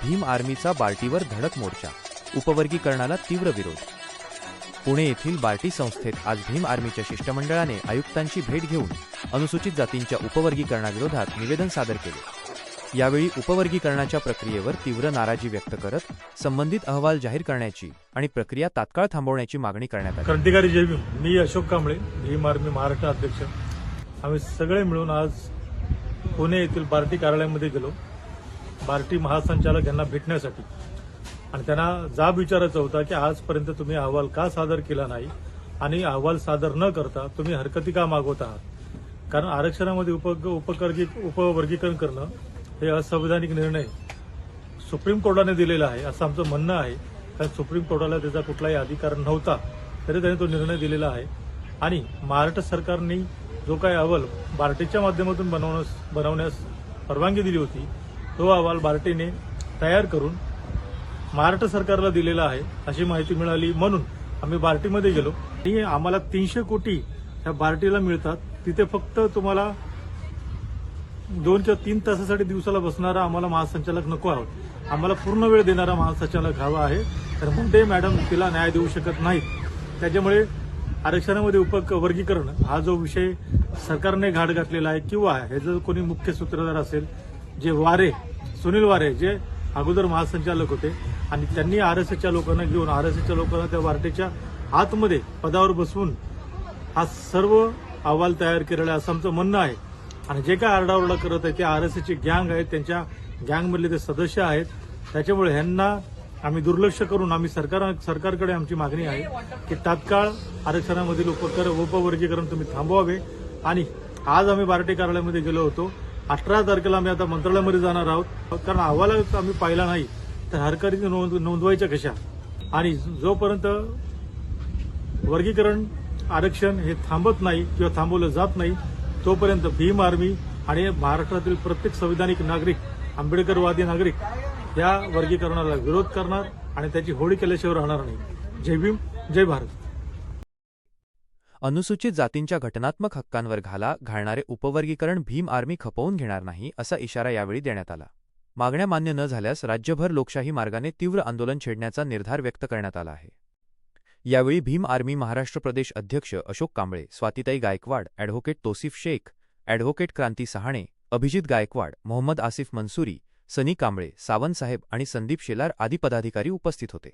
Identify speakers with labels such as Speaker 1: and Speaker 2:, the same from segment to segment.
Speaker 1: भीम आर्मीचा बार्टीवर धडक मोर्चा, उपवर्गीकरणाला तीव्र विरोध। पुणे येथील बार्टी संस्थेत आज भीम आर्मीच्या शिष्टमंडळाने आयुक्तांची भेट घेऊन अनुसूचित जातींच्या उपवर्गीकरणाविरोधात निवेदन सादर केले। यावेळी उपवर्गीकरणाच्या प्रक्रियेवर तीव्र नाराजी व्यक्त करत संबंधित अहवाल जाहीर करण्याची आणि प्रक्रिया तात्काळ थांबवण्याची मागणी करण्यात आली।
Speaker 2: क्रांतिकारी जय भीम। मी अशोक कांबळे, भीम आर्मी महाराष्ट्र अध्यक्ष। आम्ही सगळे मिळून आज पुणे येथील बार्टी कार्यालयामध्ये गेलो, बार्टी महासंचालक यांना भेटण्यासाठी, आणि त्यांना जाब विचारायचा होता की आजपर्यंत तुम्ही अहवाल का सादर केला नाही आणि अहवाल सादर न करता तुम्ही हरकती का मागवत आहात। कारण आरक्षणामध्ये उपवर्गीकरण करणं हे असंवैधानिक निर्णय सुप्रीम कोर्टाने दिलेला आहे असं आमचं म्हणणं आहे। कारण सुप्रीम कोर्टाला त्याचा कुठलाही अधिकार नव्हता तरी त्याने तो निर्णय दिलेला आहे, आणि महाराष्ट्र सरकारने जो काही अहवाल बार्टीच्या माध्यमातून बनवण्यास परवानगी दिली होती तो अहवाल बार्टीने तयार करून महाराष्ट्र सरकारला दिलेला आहे अशी माहिती मिळाली, म्हणून आम्ही बार्टीमध्ये गेलो आणि आम्हाला 300 कोटी ह्या बार्टीला मिळतात। तिथे फक्त तुम्हाला 2 किंवा 3 तासासाठी दिवसाला बसणारा आम्हाला महासंचालक नको आहोत, आम्हाला पूर्ण वेळ देणारा महासंचालक हवा आहे। तर मुंडे मॅडम तिला न्याय देऊ शकत नाहीत, त्याच्यामुळे आरक्षणामध्ये उपवर्गीकरण हा जो विषय सरकारने घाट घातलेला आहे, किंवा हे जर कोणी मुख्य सूत्रधार असेल, जे वारे, सुनील वारे, जे अगोदर महासंचालक होते आणि त्यांनी आरएसएसच्या लोकांना घेऊन आरएसएसच्या लोकांना त्या बार्टीच्या आतमध्ये पदावर बसवून हा सर्व अहवाल तयार केलेला आहे असं आमचं म्हणणं आहे। आणि जे काय आरडाओरडा करत आहे ते आरएसएसची गँग आहे, त्यांच्या गँगमधले ते सदस्य आहेत, त्याच्यामुळे ह्यांना आम्ही दुर्लक्ष करून आम्ही सरकारकडे आमची मागणी आहे की तात्काळ आरक्षणामधील उपवर्गीकरण तुम्ही थांबवावे। आणि आज आम्ही बार्टी कार्यालयामध्ये गेलो होतो, 18 तारखेला आम्ही आता मंत्रालयामध्ये जाणार आहोत, कारण अहवालात आम्ही पाहिला नाही तर हरकती नोंदवायच्या कशा। आणि जोपर्यंत वर्गीकरण आरक्षण हे थांबत नाही किंवा थांबवलं जात नाही तोपर्यंत भीम आर्मी आणि महाराष्ट्रातील प्रत्येक संविधानिक नागरिक, आंबेडकरवादी नागरिक या वर्गीकरणाला विरोध करणार आणि त्याची होळी केल्याशिवाय राहणार नाही। जय भीम, जय भारत।
Speaker 1: अनुसूचित जातींच्या घटनात्मक हक्कांवर घाला घालणारे उपवर्गीकरण भीम आर्मी खपवून घेणार नाही असा इशारा यावेळी देण्यात आला। मागण्या मान्य न झाल्यास राज्यभर लोकशाही मार्गाने तीव्र आंदोलन छेडण्याचा निर्धार व्यक्त करण्यात आला आहे। यावेळी भीम आर्मी महाराष्ट्र प्रदेश अध्यक्ष अशोक कांबळे, स्वातीताई गायकवाड, ॲडव्होकेट तौसिफ शेख, ॲडव्होकेट क्रांती सहाणे, अभिजित गायकवाड, मोहम्मद आसिफ मंसूरी, सनी कांबळे, सावंतसाहेब आणि संदीप शेलार आदी पदाधिकारी उपस्थित होते।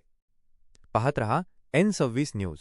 Speaker 1: पाहत रहा N26 न्यूज।